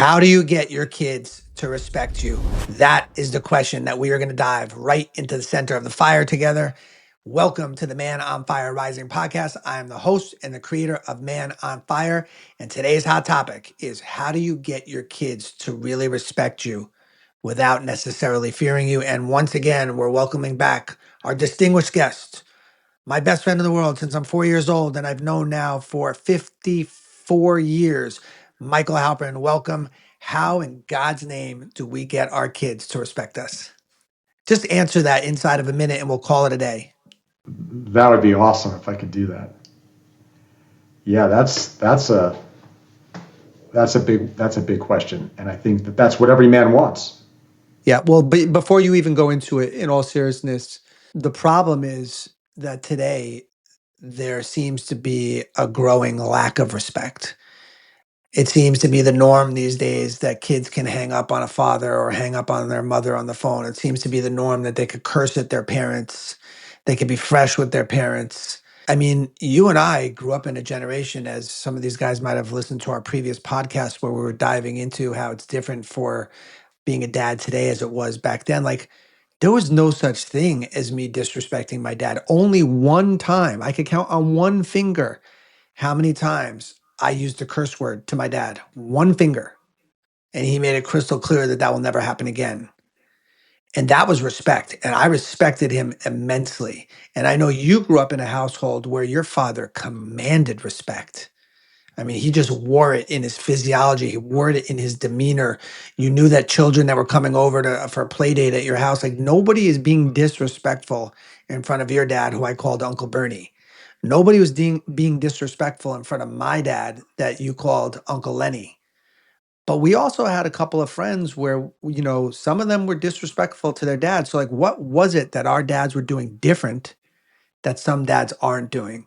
How do you get your kids to respect you? That is the question that we are going to dive right into the center of the fire together. Welcome to the Man on Fire Rising podcast. I am the host and the creator of Man on Fire. And today's hot topic is how do you get your kids to really respect you without necessarily fearing you? And once again, we're welcoming back our distinguished guest, my best friend in the world since I'm 4 years old, and I've known now for 54 years. Michael Halpern, welcome. How in God's name do we get our kids to respect us? Just answer that inside of a minute and we'll call it a day. That would be awesome if I could do that. Yeah, that's a big question, and I think that's what every man wants. Yeah, well, but before you even go into it, in all seriousness, the problem is that today there seems to be a growing lack of respect. It seems to be the norm these days that kids can hang up on a father or hang up on their mother on the phone. It seems to be the norm that they could curse at their parents. They could be fresh with their parents. I mean, you and I grew up in a generation, as some of these guys might have listened to our previous podcast, where we were diving into how it's different for being a dad today as it was back then. Like, there was no such thing as me disrespecting my dad. Only one time. I could count on one finger how many times I used a curse word to my dad. One finger. And he made it crystal clear that that will never happen again. And that was respect. And I respected him immensely. And I know you grew up in a household where your father commanded respect. I mean, he just wore it in his physiology. He wore it in his demeanor. You knew that children that were coming over for a play date at your house, like nobody is being disrespectful in front of your dad, who I called Uncle Bernie. Nobody was being disrespectful in front of my dad that you called Uncle Lenny. But we also had a couple of friends where, some of them were disrespectful to their dads. So, like, what was it that our dads were doing different that some dads aren't doing?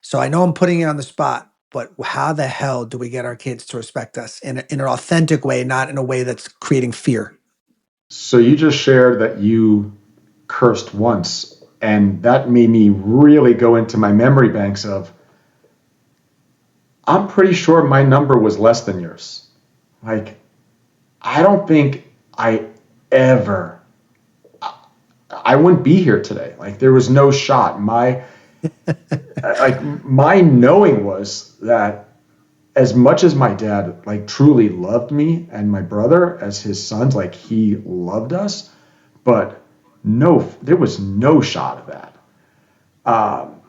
So I know I'm putting you on the spot, but how the hell do we get our kids to respect us in an authentic way, not in a way that's creating fear? So you just shared that you cursed once, and that made me really go into my memory banks of, I'm pretty sure my number was less than yours. Like, I don't think ever, I wouldn't be here today. Like, there was no shot. My knowing was that as much as my dad like truly loved me and my brother as his sons, like he loved us, but no, there was no shot of that. Um,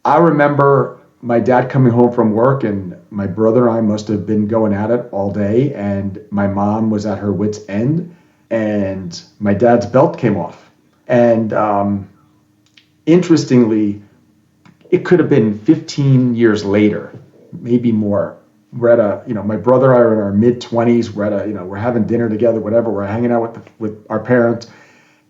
I remember my dad coming home from work, and my brother and I must have been going at it all day, and my mom was at her wit's end, and my dad's belt came off. And interestingly, it could have been 15 years later, maybe more. We're at my brother and I are in our mid 20s. We're at we're having dinner together, whatever. We're hanging out with our parents.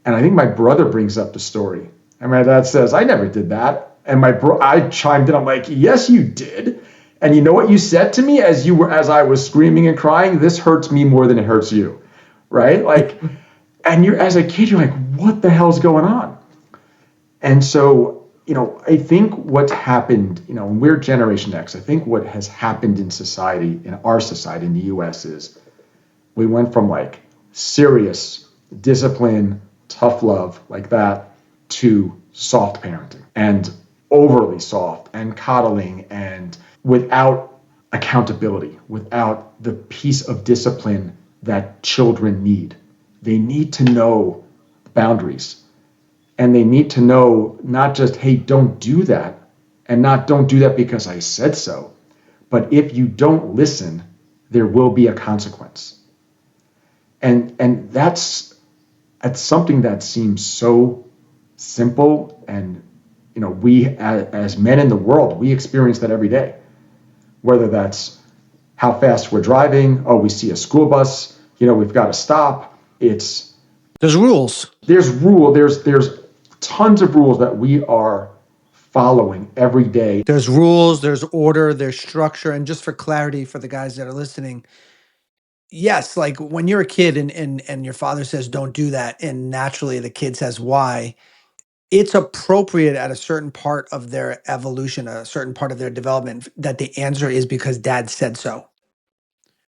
And I think my brother brings up the story. And my dad says, I never did that. And I chimed in. I'm like, yes, you did. And you know what you said to me as I was screaming and crying? This hurts me more than it hurts you. Right? Like, and as a kid, you're like, what the hell's going on? And so, I think what's happened, we're Generation X. I think what has happened in society, in our society in the US, is we went from like serious discipline, tough love like that to soft parenting and overly soft and coddling and without accountability, without the piece of discipline that children need. They need to know boundaries. And they need to know not just, hey, don't do that, and not don't do that because I said so, but if you don't listen, there will be a consequence. And that's something that seems so simple, and we as men in the world, we experience that every day. Whether that's how fast we're driving, oh, we see a school bus, we've got to stop. There's rules. There's tons of rules that we are following every day. There's rules, there's order, there's structure. And just for clarity for the guys that are listening, yes, like when you're a kid and your father says don't do that, and naturally the kid says why, it's appropriate at a certain part of their evolution, a certain part of their development, that the answer is because dad said so.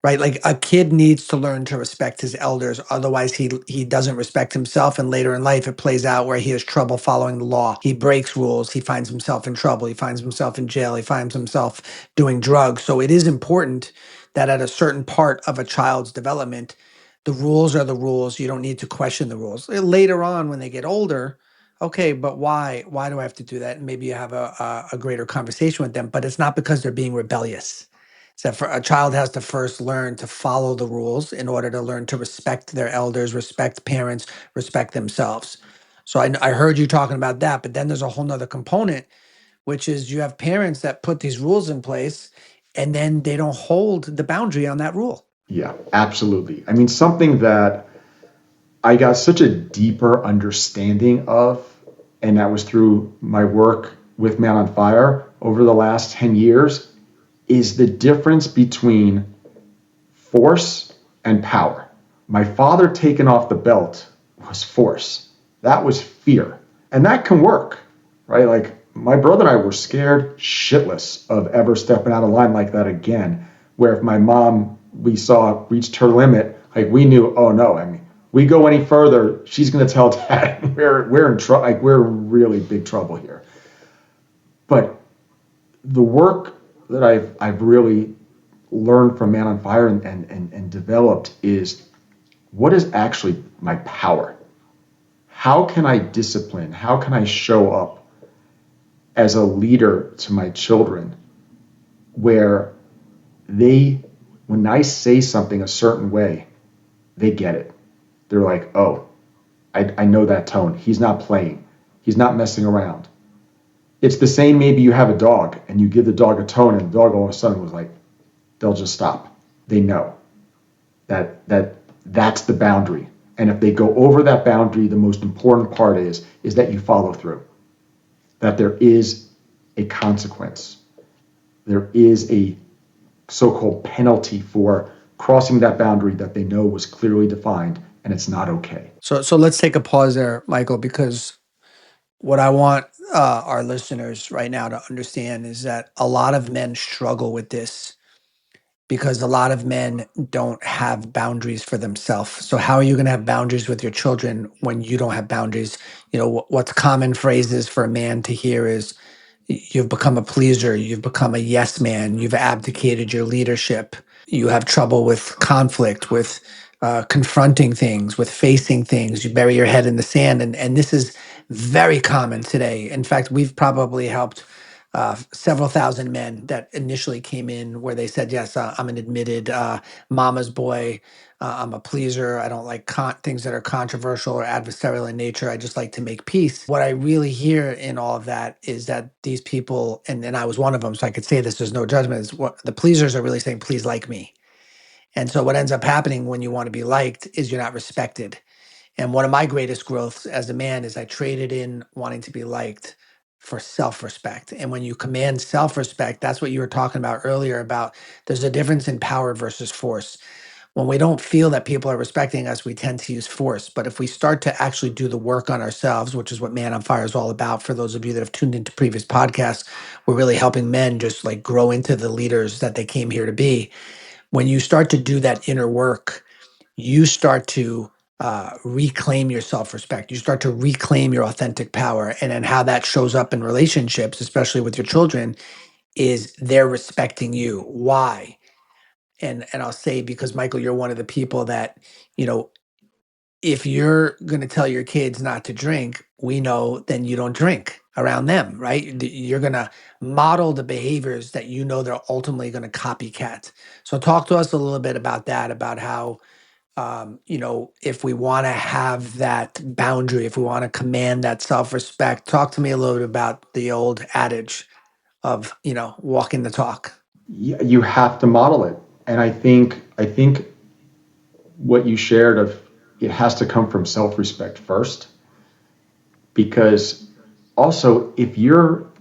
right? Like a kid needs to learn to respect his elders, otherwise he doesn't respect himself, and later in life it plays out where he has trouble following the law. He breaks rules, he finds himself in trouble, he finds himself in jail, he finds himself doing drugs. So it is important that at a certain part of a child's development, the rules are the rules. You don't need to question the rules. Later on when they get older, okay, but why do I have to do that? And maybe you have a greater conversation with them, but it's not because they're being rebellious. So for a child has to first learn to follow the rules in order to learn to respect their elders, respect parents, respect themselves. So I heard you talking about that, but then there's a whole nother component, which is you have parents that put these rules in place and then they don't hold the boundary on that rule. Yeah, absolutely. I mean, something that I got such a deeper understanding of, and that was through my work with Man on Fire over the last 10 years, is the difference between force and power. My father taking off the belt was force. That was fear. And that can work, right? Like my brother and I were scared shitless of ever stepping out of line like that again, where if my mom we saw reached her limit, like we knew, oh no, I mean, we go any further, she's going to tell dad we're in trouble, like we're in really big trouble here. But the work that I've really learned from Man on Fire and developed is what is actually my power? How can I discipline? How can I show up as a leader to my children where they, when I say something a certain way, they get it. They're like, oh, I know that tone. He's not playing. He's not messing around. It's the same, maybe you have a dog and you give the dog a tone and the dog all of a sudden was like, they'll just stop. They know that's the boundary. And if they go over that boundary, the most important part is that you follow through, that there is a consequence. There is a so-called penalty for crossing that boundary that they know was clearly defined, and it's not okay. So let's take a pause there, Michael, because what I want our listeners right now to understand is that a lot of men struggle with this because a lot of men don't have boundaries for themselves. So how are you going to have boundaries with your children when you don't have boundaries? You know, what's common phrases for a man to hear is you've become a pleaser, you've become a yes man, you've abdicated your leadership, you have trouble with conflict, with confronting things, with facing things, you bury your head in the sand. And this is very common today. In fact, we've probably helped several thousand men that initially came in where they said, yes, I'm an admitted mama's boy. I'm a pleaser. I don't like things that are controversial or adversarial in nature. I just like to make peace. What I really hear in all of that is that these people, and I was one of them, so I could say this, there's no judgment, is what the pleasers are really saying, please like me. And so what ends up happening when you want to be liked is you're not respected. And one of my greatest growths as a man is I traded in wanting to be liked for self-respect. And when you command self-respect, that's what you were talking about earlier about there's a difference in power versus force. When we don't feel that people are respecting us, we tend to use force. But if we start to actually do the work on ourselves, which is what Man on Fire is all about, for those of you that have tuned into previous podcasts, we're really helping men just like grow into the leaders that they came here to be. When you start to do that inner work, you start to reclaim your self-respect. You start to reclaim your authentic power. And then how that shows up in relationships, especially with your children, is they're respecting you. Why? And I'll say, because Michael, you're one of the people that, you know, if you're going to tell your kids not to drink, we know then you don't drink around them, right? You're going to model the behaviors that you know they're ultimately going to copycat. So talk to us a little bit about that, about how you know, if we want to have that boundary, if we want to command that self-respect, talk to me a little bit about the old adage of, you know, walking the talk. You have to model it. And I think what you shared of it has to come from self-respect first, because also if you're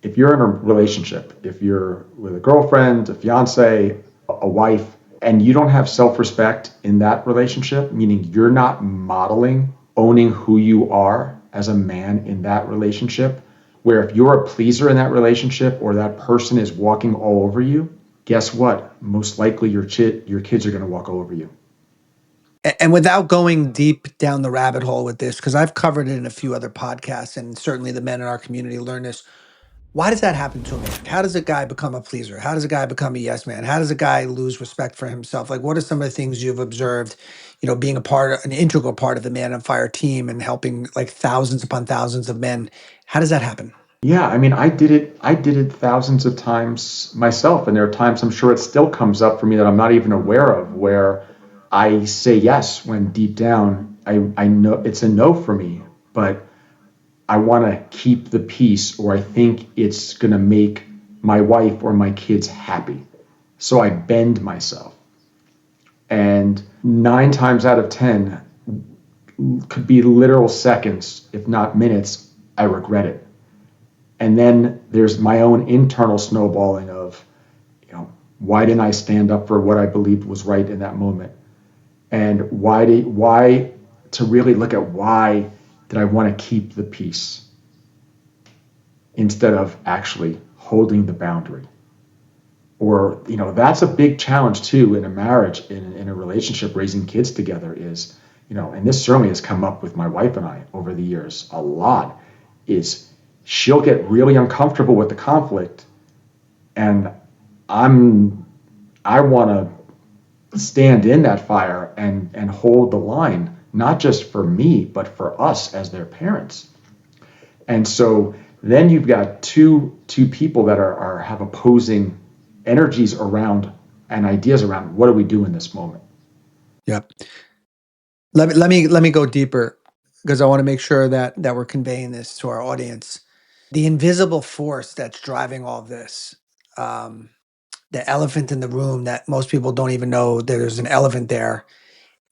in a relationship, if you're with a girlfriend, a fiance, a wife, and you don't have self-respect in that relationship, meaning you're not modeling, owning who you are as a man in that relationship, where if you're a pleaser in that relationship or that person is walking all over you, guess what? Most likely your kids are going to walk over you. And without going deep down the rabbit hole with this, because I've covered it in a few other podcasts, and certainly the men in our community learn this. Why does that happen to a man? How does a guy become a pleaser? How does a guy become a yes man? How does a guy lose respect for himself? Like, what are some of the things you've observed, being an integral part of the Man on Fire team and helping like thousands upon thousands of men? How does that happen? Yeah, I mean, I did it thousands of times myself, and there are times I'm sure it still comes up for me that I'm not even aware of, where I say yes when deep down I know it's a no for me, but I want to keep the peace, or I think it's going to make my wife or my kids happy. So I bend myself. And 9 times out of 10, could be literal seconds, if not minutes, I regret it. And then there's my own internal snowballing of, why didn't I stand up for what I believed was right in that moment? And why to really look at why did I want to keep the peace instead of actually holding the boundary? Or, that's a big challenge too in a marriage, in a relationship, raising kids together is, and this certainly has come up with my wife and I over the years a lot, is she'll get really uncomfortable with the conflict, and I want to stand in that fire and hold the line, not just for me, but for us as their parents. And so then you've got two people that are have opposing energies around and ideas around what do we do in this moment. Yep. Let me go deeper because I want to make sure that we're conveying this to our audience. The invisible force that's driving all this, um, the elephant in the room that most people don't even know that there's an elephant there,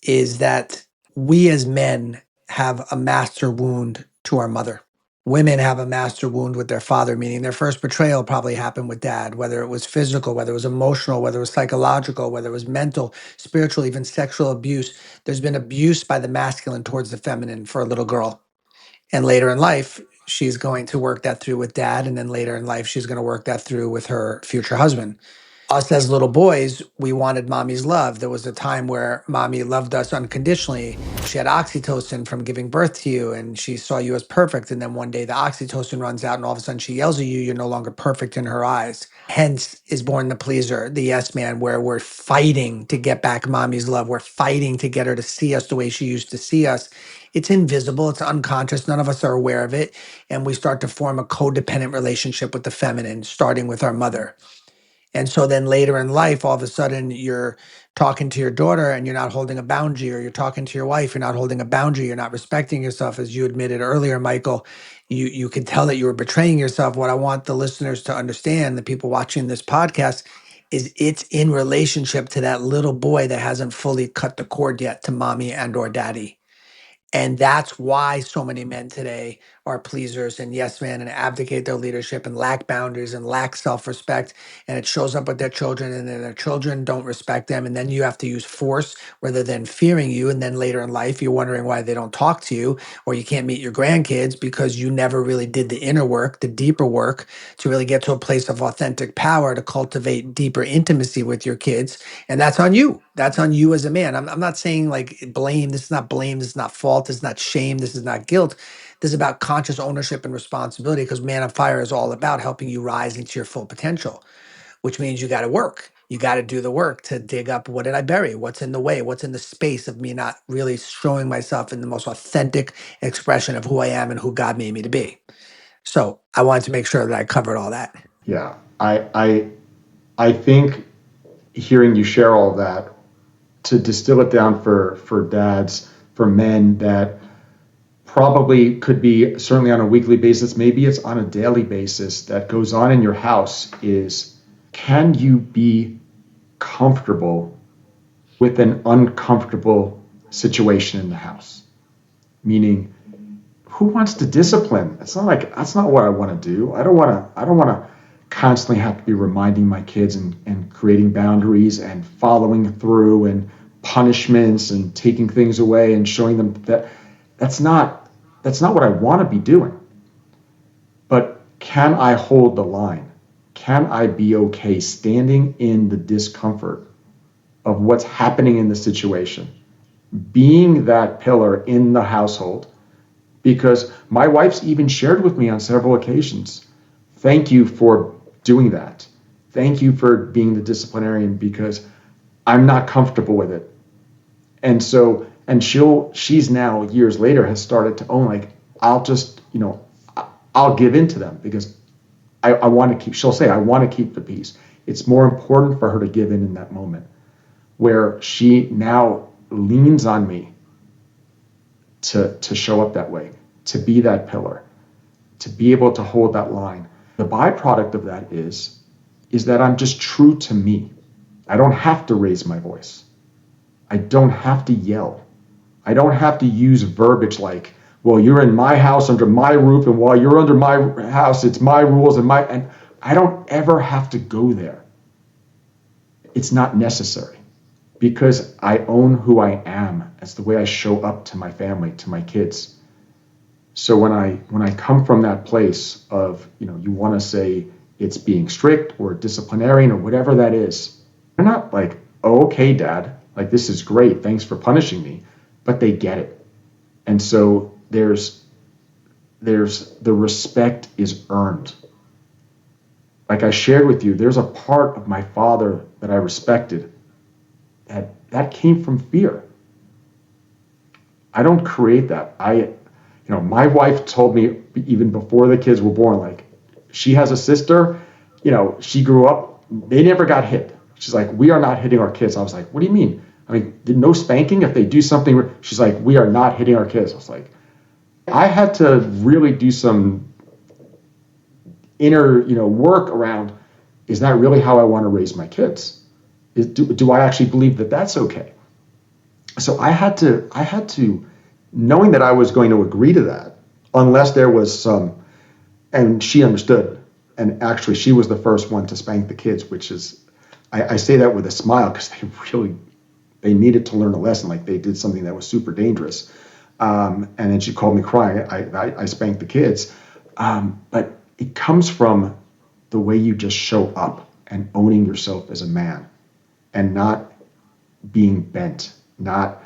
is that we as men have a master wound to our mother. Women have a master wound with their father, meaning their first betrayal probably happened with dad, whether it was physical, whether it was emotional, whether it was psychological, whether it was mental, spiritual, even sexual abuse. There's been abuse by the masculine towards the feminine for a little girl. And later in life, she's going to work that through with dad. And then later in life, she's going to work that through with her future husband. Us as little boys, we wanted mommy's love. There was a time where mommy loved us unconditionally. She had oxytocin from giving birth to you, and she saw you as perfect. And then one day the oxytocin runs out, and all of a sudden she yells at you, you're no longer perfect in her eyes. Hence is born the pleaser, the yes man, where we're fighting to get back mommy's love. We're fighting to get her to see us the way she used to see us. It's invisible, it's unconscious. None of us are aware of it. And we start to form a codependent relationship with the feminine, starting with our mother. And so then later in life, all of a sudden you're talking to your daughter and you're not holding a boundary, or you're talking to your wife, you're not holding a boundary, you're not respecting yourself. As you admitted earlier, Michael, you could tell that you were betraying yourself. What I want the listeners to understand, the people watching this podcast, is it's in relationship to that little boy that hasn't fully cut the cord yet to mommy and or daddy. And that's why so many men today are pleasers and yes men and abdicate their leadership and lack boundaries and lack self-respect. And it shows up with their children, and then their children don't respect them. And then you have to use force rather than fearing you. And then later in life, you're wondering why they don't talk to you, or you can't meet your grandkids because you never really did the inner work, the deeper work, to really get to a place of authentic power to cultivate deeper intimacy with your kids. And that's on you. That's on you as a man. I'm not saying like blame. This is not blame. This is not fault. This is not shame. This is not guilt. This is about conscious ownership and responsibility, because Man on Fire is all about helping you rise into your full potential, which means you got to work. You got to do the work to dig up, what did I bury? What's in the way? What's in the space of me not really showing myself in the most authentic expression of who I am and who God made me to be? So I wanted to make sure that I covered all that. Yeah, I think hearing you share all that, to distill it down for dads, for men that probably could be certainly on a weekly basis, maybe it's on a daily basis, that goes on in your house, is can you be comfortable with an uncomfortable situation in the house? Meaning, who wants to discipline? It's not like that's not what I want to do. I don't want to constantly have to be reminding my kids and creating boundaries and following through and punishments and taking things away and showing them that that's not what I want to be doing. But can I hold the line? can I be okay standing in the discomfort of what's happening in the situation, being that pillar in the household? Because my wife's even shared with me on several occasions, thank you for doing that. Thank you for being the disciplinarian because I'm not comfortable with it. And so, and she's now years later has started to own, like, I'll just, I'll give in to them because I want to keep, she'll say, I want to keep the peace. It's more important for her to give in that moment where she now leans on me to show up that way, to be that pillar, to be able to hold that line. The byproduct of that is that I'm just true to me. I don't have to raise my voice. I don't have to yell. I don't have to use verbiage like, well, you're in my house under my roof, and while you're under my house, it's my rules and I don't ever have to go there. It's not necessary because I own who I am. It's the way I show up to my family, to my kids. So when I come from that place of, you want to say it's being strict or disciplinarian or whatever that is, they're not like, oh, okay, Dad, like this is great, thanks for punishing me, but they get it. And so there's the respect is earned. Like I shared with you, there's a part of my father that I respected that came from fear. I don't create that. My wife told me even before the kids were born, like, she has a sister, she grew up, they never got hit. She's like, we are not hitting our kids. I was like, what do you mean? I mean, no spanking if they do something. She's like, we are not hitting our kids. I was like, I had to really do some inner, work around, is that really how I want to raise my kids? Do I actually believe that that's okay? So I had to, knowing that I was going to agree to that, unless there was some, and she understood. And actually, she was the first one to spank the kids, which is, I say that with a smile because they needed to learn a lesson. Like they did something that was super dangerous. And then she called me crying. I spanked the kids. But it comes from the way you just show up and owning yourself as a man and not being bent, not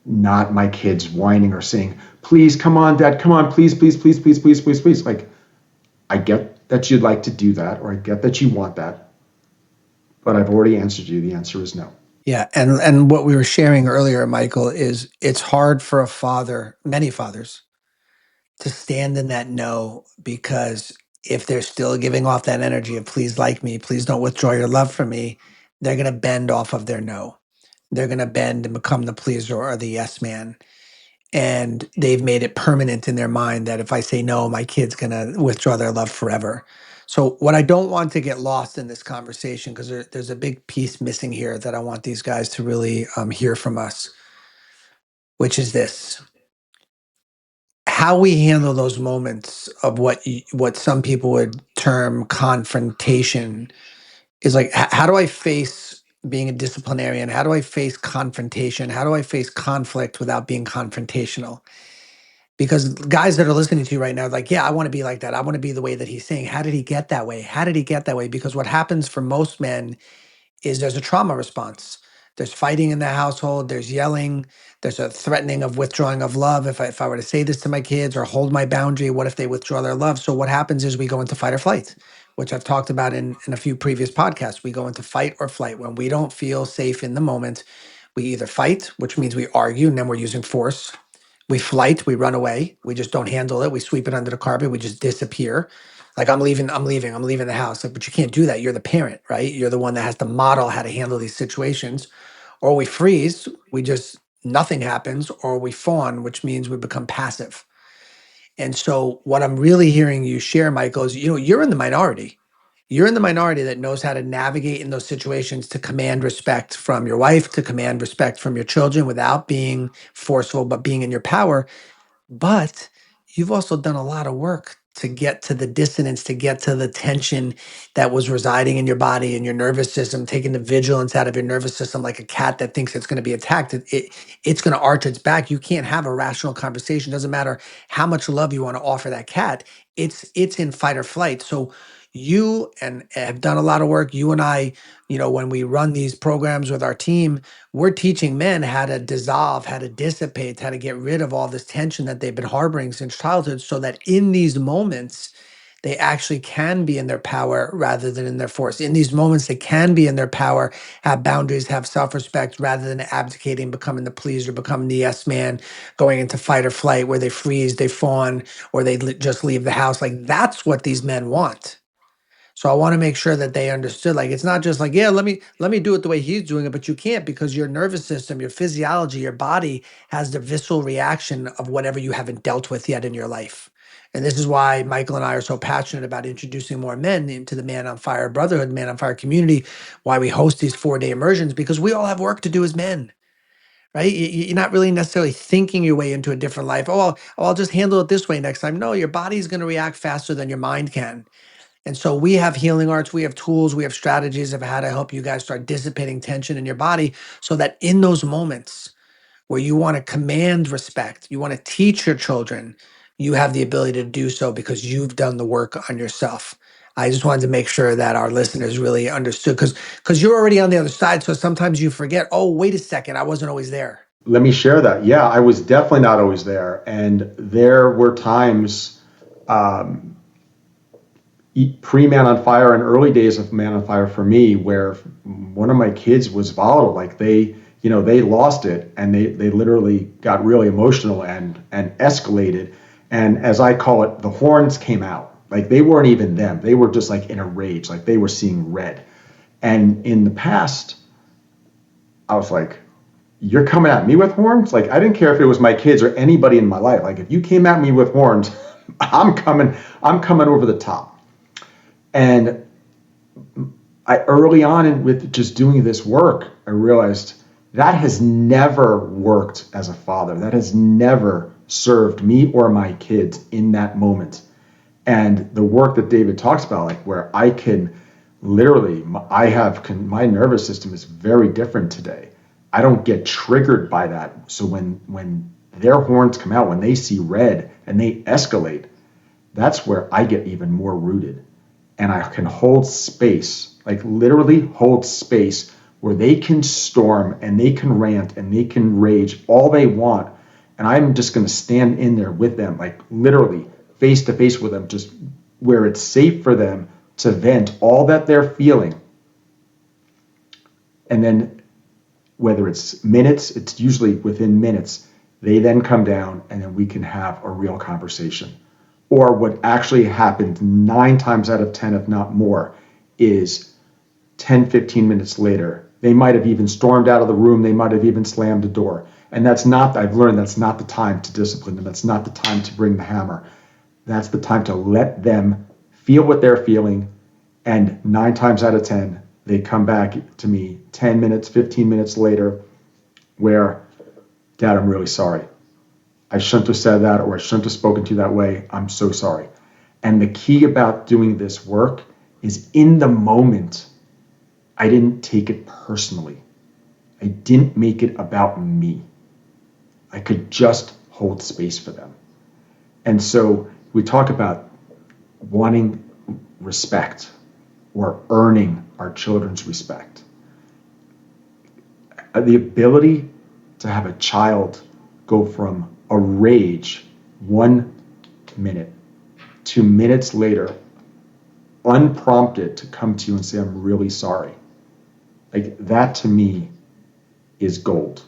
my kids whining or saying, please, come on, Dad, come on, please, please, please, please, please, please, please. Like, I get that you'd like to do that, or I get that you want that, but I've already answered you. The answer is no. Yeah, and what we were sharing earlier, Michael, is it's hard for a father, many fathers, to stand in that no, because if they're still giving off that energy of please like me, please don't withdraw your love from me, they're going to bend off of their no. They're going to bend and become the pleaser or the yes man. And they've made it permanent in their mind that if I say no, my kid's going to withdraw their love forever. So, what I don't want to get lost in this conversation, because there's a big piece missing here that I want these guys to really hear from us, which is this: how we handle those moments of what some people would term confrontation is like, how do I face being a disciplinarian? How do I face confrontation? How do I face conflict without being confrontational? Because guys that are listening to you right now, like, yeah, I want to be like that. I want to be the way that he's saying. How did he get that way? How did he get that way? Because what happens for most men is there's a trauma response. There's fighting in the household. There's yelling. There's a threatening of withdrawing of love. If I were to say this to my kids or hold my boundary, what if they withdraw their love? So what happens is we go into fight or flight, which I've talked about in a few previous podcasts. We go into fight or flight when we don't feel safe in the moment. We either fight, which means we argue, and then we're using force. We flight, we run away. We just don't handle it. We sweep it under the carpet. We just disappear. Like, I'm leaving the house. Like, but you can't do that. You're the parent, right? You're the one that has to model how to handle these situations. Or we freeze, we just, nothing happens, or we fawn, which means we become passive. And so what I'm really hearing you share, Michael, is, you're in the minority. You're in the minority that knows how to navigate in those situations to command respect from your wife, to command respect from your children without being forceful, but being in your power. But you've also done a lot of work to get to the dissonance, to get to the tension that was residing in your body and your nervous system, taking the vigilance out of your nervous system, like a cat that thinks it's going to be attacked. It's going to arch its back. You can't have a rational conversation. Doesn't matter how much love you want to offer that cat. It's in fight or flight. So You and have done a lot of work. You and I, when we run these programs with our team, we're teaching men how to dissolve, how to dissipate, how to get rid of all this tension that they've been harboring since childhood, so that in these moments, they actually can be in their power rather than in their force. In these moments, they can be in their power, have boundaries, have self respect rather than abdicating, becoming the pleaser, becoming the yes man, going into fight or flight where they freeze, they fawn, or they just leave the house. Like that's what these men want. So I want to make sure that they understood, like, it's not just like, yeah, let me do it the way he's doing it, but you can't, because your nervous system, your physiology, your body has the visceral reaction of whatever you haven't dealt with yet in your life. And this is why Michael and I are so passionate about introducing more men into the Man on Fire Brotherhood, Man on Fire community, why we host these 4-day immersions, because we all have work to do as men. Right? You're not really necessarily thinking your way into a different life. I'll just handle it this way next time. No, your body's going to react faster than your mind can. And so we have healing arts, we have tools, we have strategies of how to help you guys start dissipating tension in your body, so that in those moments where you want to command respect, you want to teach your children, you have the ability to do so because you've done the work on yourself. I just wanted to make sure that our listeners really understood, because you're already on the other side. So sometimes you forget, oh, wait a second, I wasn't always there. Let me share that. Yeah, I was definitely not always there. And there were times, um, pre-Man on Fire and early days of Man on Fire for me, where one of my kids was volatile. Like they lost it, and they literally got really emotional and escalated. And as I call it, the horns came out. Like they weren't even them. They were just like in a rage. Like they were seeing red. And in the past, I was like, you're coming at me with horns? Like I didn't care if it was my kids or anybody in my life. Like if you came at me with horns, I'm coming over the top. And I early on with just doing this work, I realized that has never worked as a father. That has never served me or my kids in that moment. And the work that David talks about, like where I can literally, my nervous system is very different today. I don't get triggered by that. So when their horns come out, when they see red and they escalate, that's where I get even more rooted. And I can hold space, like literally hold space where they can storm and they can rant and they can rage all they want. And I'm just going to stand in there with them, like literally face to face with them, just where it's safe for them to vent all that they're feeling. And then whether it's minutes, it's usually within minutes, they then come down and then we can have a real conversation. Or what actually happened 9 times out of 10, if not more, is 10, 15 minutes later, they might have even stormed out of the room. They might have even slammed the door. And I've learned that's not the time to discipline them. That's not the time to bring the hammer. That's the time to let them feel what they're feeling. And 9 times out of 10, they come back to me 10 minutes, 15 minutes later, where, Dad, I'm really sorry. I shouldn't have said that, or I shouldn't have spoken to you that way. I'm so sorry. And the key about doing this work is in the moment, I didn't take it personally. I didn't make it about me. I could just hold space for them. And so we talk about wanting respect or earning our children's respect. The ability to have a child go from a rage 1 minute, 2 minutes later, unprompted, to come to you and say, I'm really sorry. Like that to me is gold,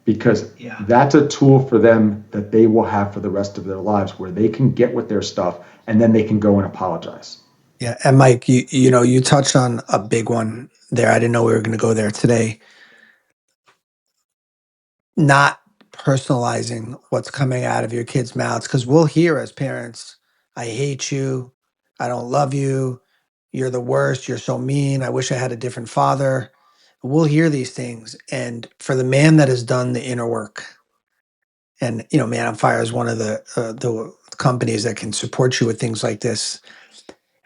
because that's a tool for them that they will have for the rest of their lives, where they can get with their stuff and then they can go and apologize. Yeah. And Mike, you touched on a big one there. I didn't know we were going to go there today. Not personalizing what's coming out of your kids' mouths, because we'll hear as parents, I hate you, I don't love you, you're the worst, you're so mean, I wish I had a different father. We'll hear these things. And for the man that has done the inner work, and Man on Fire is one of the companies that can support you with things like this.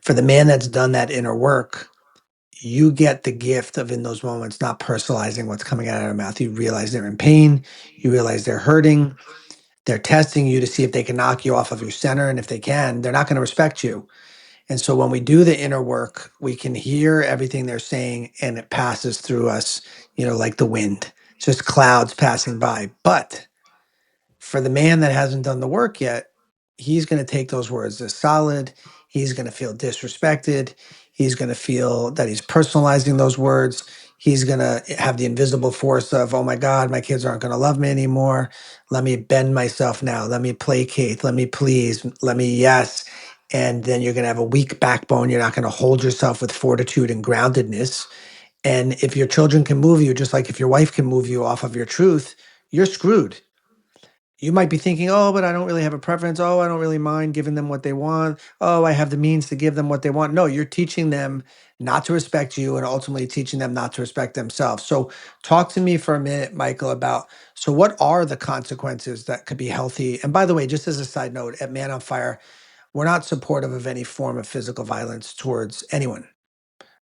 For the man that's done that inner work, you get the gift of, in those moments, not personalizing what's coming out of their mouth. You realize they're in pain, you realize they're hurting, they're testing you to see if they can knock you off of your center. And if they can, they're not going to respect you. And so when we do the inner work, we can hear everything they're saying and it passes through us, like the wind, just clouds passing by. But for the man that hasn't done the work yet, he's going to take those words as solid. He's going to feel disrespected. He's going to feel that he's personalizing those words. He's going to have the invisible force of, oh my God, my kids aren't going to love me anymore. Let me bend myself now. Let me placate. Let me please. Let me yes. And then you're going to have a weak backbone. You're not going to hold yourself with fortitude and groundedness. And if your children can move you, just like if your wife can move you off of your truth, you're screwed. You might be thinking, oh, but I don't really have a preference. Oh, I don't really mind giving them what they want. Oh, I have the means to give them what they want. No, you're teaching them not to respect you and ultimately teaching them not to respect themselves. So, talk to me for a minute, Michael, about so what are the consequences that could be healthy? And by the way, just as a side note, at Man on Fire, we're not supportive of any form of physical violence towards anyone.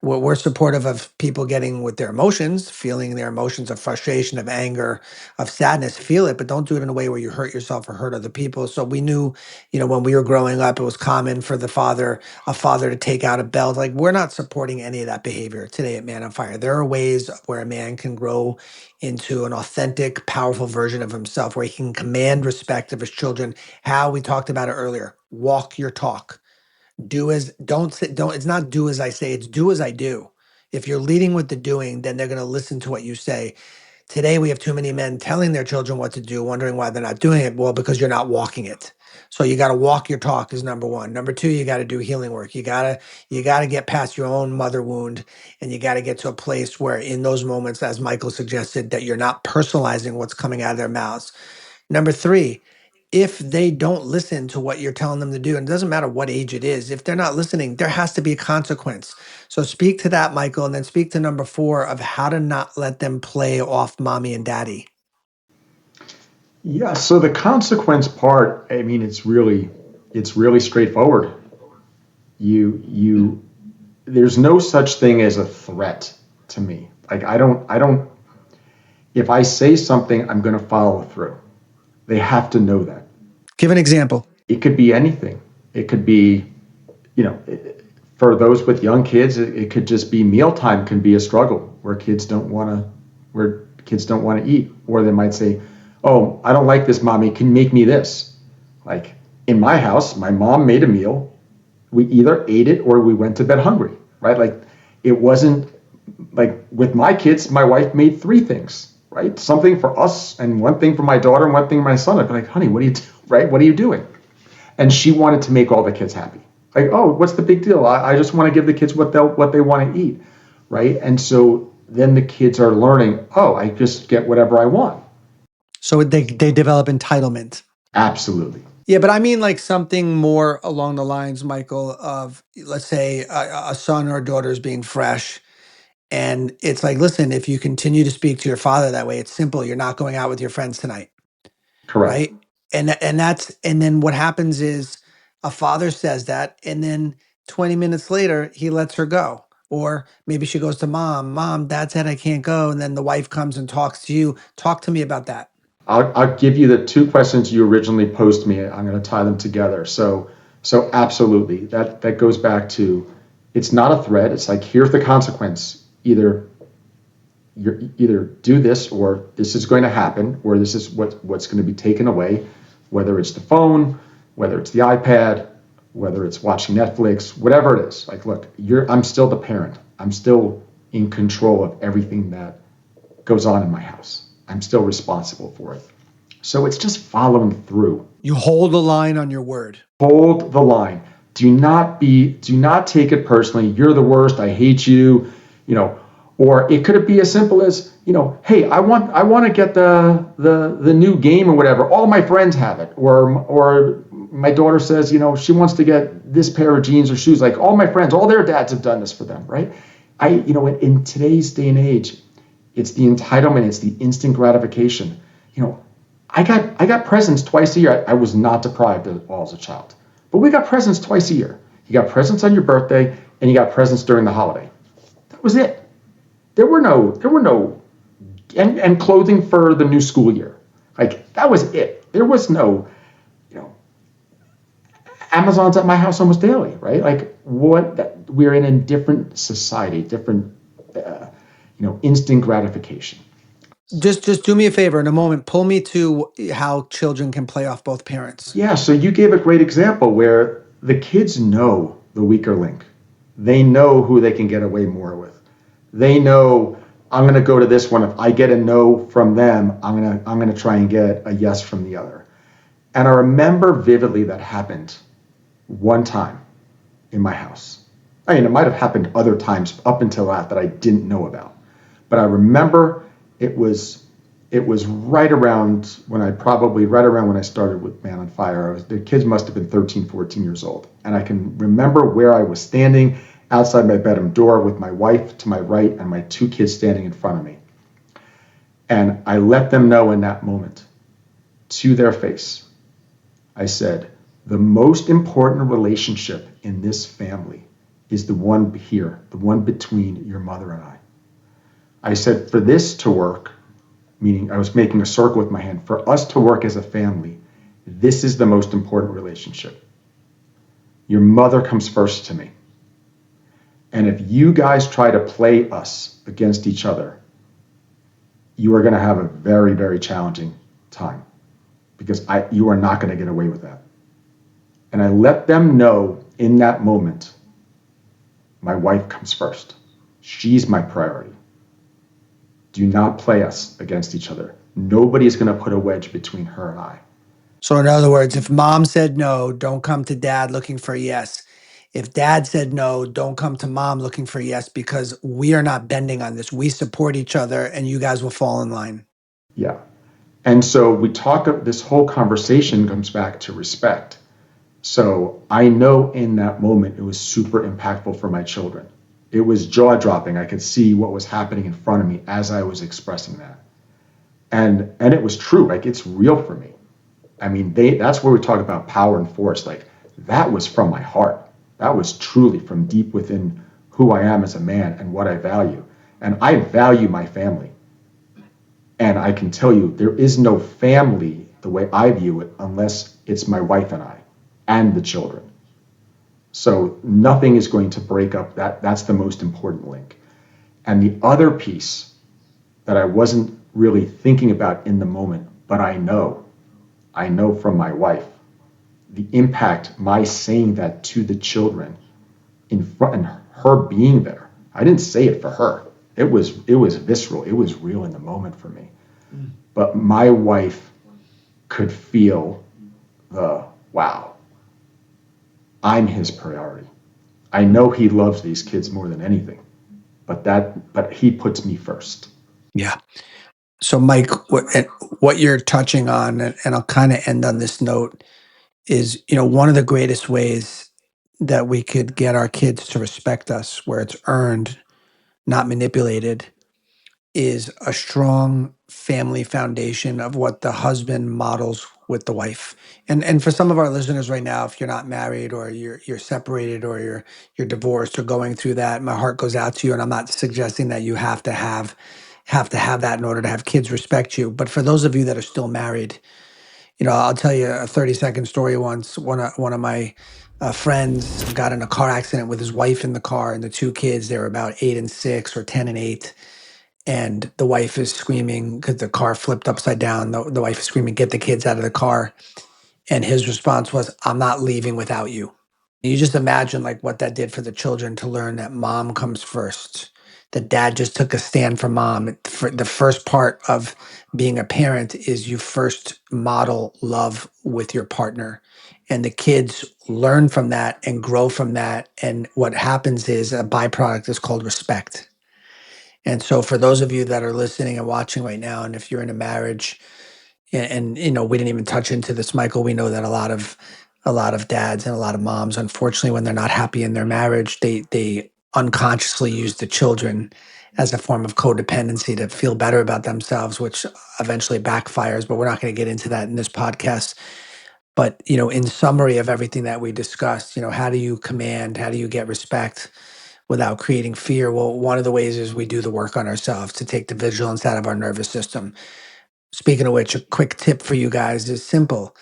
We're supportive of people getting with their emotions, feeling their emotions of frustration, of anger, of sadness, feel it, but don't do it in a way where you hurt yourself or hurt other people. So we knew, when we were growing up, it was common for a father to take out a belt. Like, we're not supporting any of that behavior today at Man on Fire. There are ways where a man can grow into an authentic, powerful version of himself, where he can command respect of his children. How we talked about it earlier, walk your talk. Do as don't say don't It's not do as I say, it's do as I do. If you're leading with the doing, then they're going to listen to what you say. Today we have too many men telling their children what to do, wondering why they're not doing it. Well, because you're not walking it. So you got to walk your talk is number one. Number two, you got to do healing work. You got to get past your own mother wound, and you got to get to a place where in those moments, as Michael suggested, that you're not personalizing what's coming out of their mouths. Number three, if they don't listen to what you're telling them to do, and it doesn't matter what age it is, if they're not listening, there has to be a consequence. So speak to that, Michael, and then speak to number four of how to not let them play off mommy and daddy. Yeah, so the consequence part, I mean, it's really straightforward. You there's no such thing as a threat to me. Like I don't if I say something, I'm going to follow through. They have to know that. Give an example. It could be anything. It could be, you know, for those with young kids, it could just be mealtime can be a struggle where kids don't want to eat, or they might say, "Oh, I don't like this, mommy. Can you make me this?" Like in my house, my mom made a meal. We either ate it or we went to bed hungry, right? Like it wasn't like with my kids, my wife made three things, right? Something for us and one thing for my daughter and one thing for my son. I'd be like, honey, what are you doing? Right? What are you doing? And she wanted to make all the kids happy. Like, oh, what's the big deal? I just want to give the kids what they want to eat, right? And so then the kids are learning, oh, I just get whatever I want. So they develop entitlement. Absolutely. Yeah, but I mean like something more along the lines, Michael, of let's say a son or a daughter is being fresh. And it's like, listen, if you continue to speak to your father that way, it's simple. You're not going out with your friends tonight, Correct. right? And then what happens is a father says that, and then 20 minutes later he lets her go. Or maybe she goes to mom, dad said I can't go, and then the wife comes and talks to you. Talk to me about that. I'll give you the two questions you originally posed to me. I'm going to tie them together. So absolutely, that goes back to it's not a threat. It's like here's the consequence. Either do this or this is going to happen or this is what's going to be taken away, whether it's the phone, whether it's the iPad, whether it's watching Netflix, whatever it is. Like, look, I'm still the parent. I'm still in control of everything that goes on in my house. I'm still responsible for it. So it's just following through. You hold the line on your word. Hold the line. Do not take it personally. You're the worst. I hate you. You know, or it could be as simple as, hey, I want to get the new game or whatever. All my friends have it. Or my daughter says, she wants to get this pair of jeans or shoes. Like all my friends, all their dads have done this for them, right? In today's day and age, it's the entitlement, it's the instant gratification. I got presents twice a year. I was not deprived at all as a child, but we got presents twice a year. You got presents on your birthday, and you got presents during the holiday. That was it. There were no, and clothing for the new school year. Like that was it. There was no, Amazon's at my house almost daily, right? Like we're in a different society, different, instant gratification. Just do me a favor in a moment. Pull me to how children can play off both parents. Yeah, so you gave a great example where the kids know the weaker link. They know who they can get away more with. They know I'm going to go to this one. If I get a no from them, I'm going to try and get a yes from the other. And I remember vividly that happened one time in my house. I mean, it might have happened other times up until that I didn't know about. But I remember it was it was right around when I started with Man on Fire. The kids must have been 13, 14 years old. And I can remember where I was standing outside my bedroom door with my wife to my right and my two kids standing in front of me. And I let them know in that moment, to their face, I said, the most important relationship in this family is the one here, the one between your mother and I. I said, for this to work, meaning I was making a circle with my hand, for us to work as a family, this is the most important relationship. Your mother comes first to me. And if you guys try to play us against each other, you are going to have a very, very challenging time because you are not going to get away with that. And I let them know in that moment, my wife comes first. She's my priority. Do not play us against each other. Nobody is going to put a wedge between her and I. So, in other words, if mom said no, don't come to dad looking for a yes. If dad said no, don't come to mom looking for a yes because we are not bending on this. We support each other and you guys will fall in line. Yeah. And so this whole conversation comes back to respect. So I know in that moment it was super impactful for my children. It was jaw dropping. I could see what was happening in front of me as I was expressing that. And it was true. Like, it's real for me. I mean, that's where we talk about power and force. Like, that was from my heart. That was truly from deep within who I am as a man and what I value. And I value my family. And I can tell you, there is no family the way I view it unless it's my wife and I and the children. So nothing is going to break up that. That's the most important link. And the other piece that I wasn't really thinking about in the moment, but I know from my wife, the impact my saying that to the children in front and her being there. I didn't say it for her. It was visceral. It was real in the moment for me. But my wife could feel the wow. I'm his priority. I know he loves these kids more than anything, but he puts me first. Yeah. So, Mike, what you're touching on, and I'll kind of end on this note, is one of the greatest ways that we could get our kids to respect us, where it's earned, not manipulated, is a strong family foundation of what the husband models with the wife. And for some of our listeners right now, if you're not married or you're separated or you're divorced or going through that, my heart goes out to you. And I'm not suggesting that you have to have that in order to have kids respect you. But for those of you that are still married, I'll tell you a 30-second story. Once one of my friends got in a car accident with his wife in the car and the two kids. They were about 8 and 6 or 10 and 8, and the wife is screaming because the car flipped upside down. The wife is screaming, "Get the kids out of the car!" And his response was, "I'm not leaving without you." You just imagine like what that did for the children to learn that mom comes first, that dad just took a stand for mom. For the first part of being a parent is you first model love with your partner. And the kids learn from that and grow from that. And what happens is a byproduct is called respect. And so for those of you that are listening and watching right now, and if you're in a marriage, and we didn't even touch into this, Michael. We know that a lot of dads and a lot of moms, unfortunately, when they're not happy in their marriage, they unconsciously use the children as a form of codependency to feel better about themselves, which eventually backfires. But we're not going to get into that in this podcast. But in summary of everything that we discussed, how do you command? How do you get respect without creating fear? Well, one of the ways is we do the work on ourselves to take the vigilance out of our nervous system. Speaking of which, a quick tip for you guys is simple.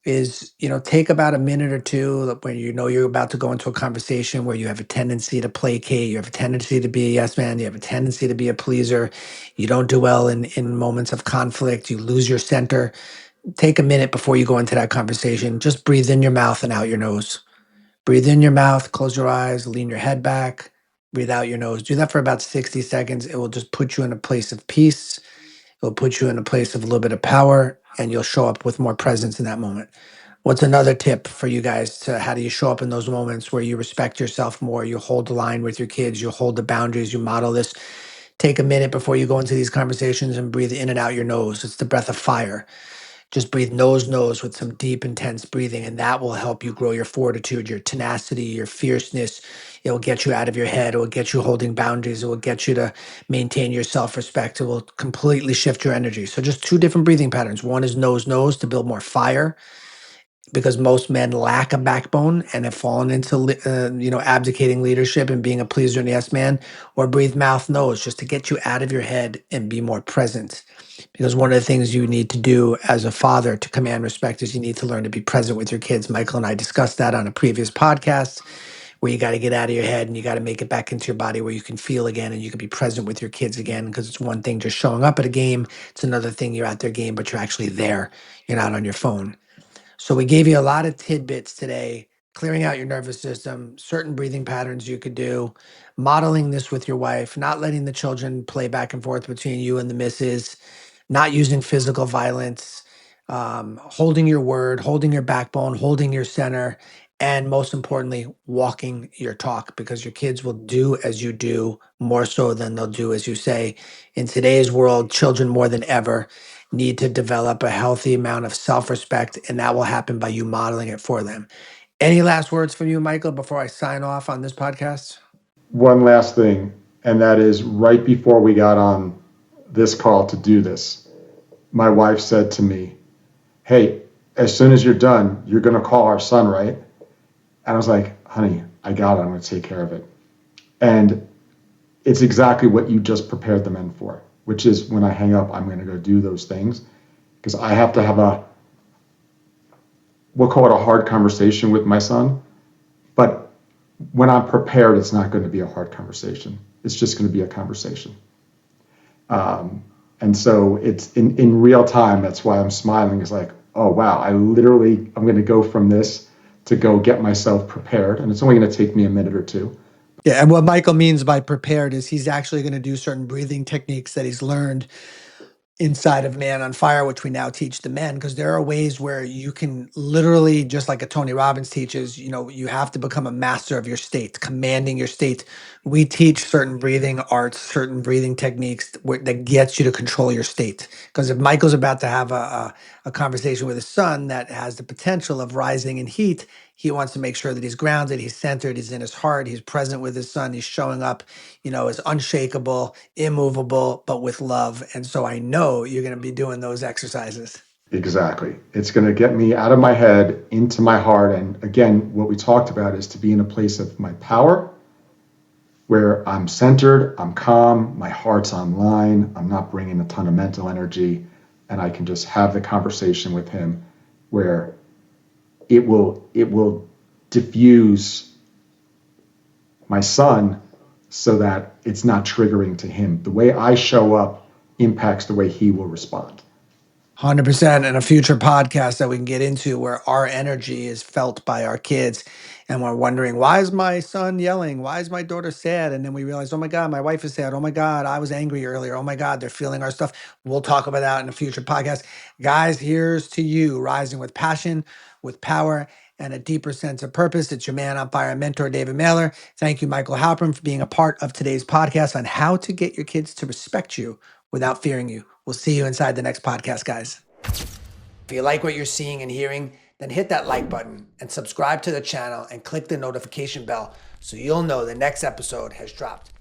is, take about a minute or two when you know you're about to go into a conversation where you have a tendency to placate, you have a tendency to be a yes man, you have a tendency to be a pleaser, you don't do well in moments of conflict, you lose your center. Take a minute before you go into that conversation. Just breathe in your mouth and out your nose. Breathe in your mouth, close your eyes, lean your head back, breathe out your nose. Do that for about 60 seconds. It will just put you in a place of peace. It'll put you in a place of a little bit of power, and you'll show up with more presence in that moment. What's another tip for you guys to how do you show up in those moments where you respect yourself more, you hold the line with your kids, you hold the boundaries, you model this? Take a minute before you go into these conversations and breathe in and out your nose. It's the breath of fire. Just breathe nose with some deep, intense breathing, and that will help you grow your fortitude, your tenacity, your fierceness. It will get you out of your head. It will get you holding boundaries. It will get you to maintain your self respect. It will completely shift your energy. So, just two different breathing patterns. One is nose to build more fire, because most men lack a backbone and have fallen into abdicating leadership and being a pleaser and yes man. Or breathe mouth nose, just to get you out of your head and be more present, because one of the things you need to do as a father to command respect is you need to learn to be present with your kids. Michael and I discussed that on a previous podcast, where you got to get out of your head and you got to make it back into your body where you can feel again and you can be present with your kids again, because it's one thing just showing up at a game, it's another thing you're at their game but you're actually there, you're not on your phone. So we gave you a lot of tidbits today, clearing out your nervous system, certain breathing patterns you could do, modeling this with your wife, not letting the children play back and forth between you and the missus, not using physical violence, holding your word, holding your backbone, holding your center, and most importantly, walking your talk, because your kids will do as you do more so than they'll do as you say. In today's world, children more than ever need to develop a healthy amount of self respect, and that will happen by you modeling it for them. Any last words from you, Michael, before I sign off on this podcast? One last thing, and that is right before we got on this call to do this, my wife said to me, "Hey, as soon as you're done, you're going to call our son, right?" And I was like, "Honey, I got it. I'm going to take care of it." And it's exactly what you just prepared the men for, which is when I hang up, I'm going to go do those things, because I have to have we'll call it a hard conversation with my son. But when I'm prepared, it's not going to be a hard conversation. It's just going to be a conversation. And so it's in real time. That's why I'm smiling. It's like, oh, wow, I'm going to go from this to go get myself prepared. And it's only going to take me a minute or two. Yeah, and what Michael means by prepared is he's actually going to do certain breathing techniques that he's learned inside of Man on Fire, which we now teach the men, because there are ways where you can literally, just like a Tony Robbins teaches, you have to become a master of your state, commanding your state. We teach certain breathing arts, certain breathing techniques that gets you to control your state. Because if Michael's about to have a conversation with his son that has the potential of rising in heat, he wants to make sure that he's grounded, he's centered, he's in his heart, he's present with his son, he's showing up, is unshakable, immovable, but with love. And so I know you're going to be doing those exercises. Exactly. It's going to get me out of my head into my heart. And again, what we talked about is to be in a place of my power, where I'm centered, I'm calm, my heart's online, I'm not bringing a ton of mental energy, and I can just have the conversation with him where it will diffuse my son so that it's not triggering to him. The way I show up impacts the way he will respond. 100%. And a future podcast that we can get into where our energy is felt by our kids. And we're wondering, why is my son yelling? Why is my daughter sad? And then we realize, oh my God, my wife is sad. Oh my God, I was angry earlier. Oh my God, they're feeling our stuff. We'll talk about that in a future podcast. Guys, here's to you rising with passion, with power, and a deeper sense of purpose. It's your man on fire mentor, David Mailer. Thank you, Michael Halpern, for being a part of today's podcast on how to get your kids to respect you without fearing you. We'll see you inside the next podcast, guys. If you like what you're seeing and hearing, then hit that like button and subscribe to the channel and click the notification bell so you'll know the next episode has dropped.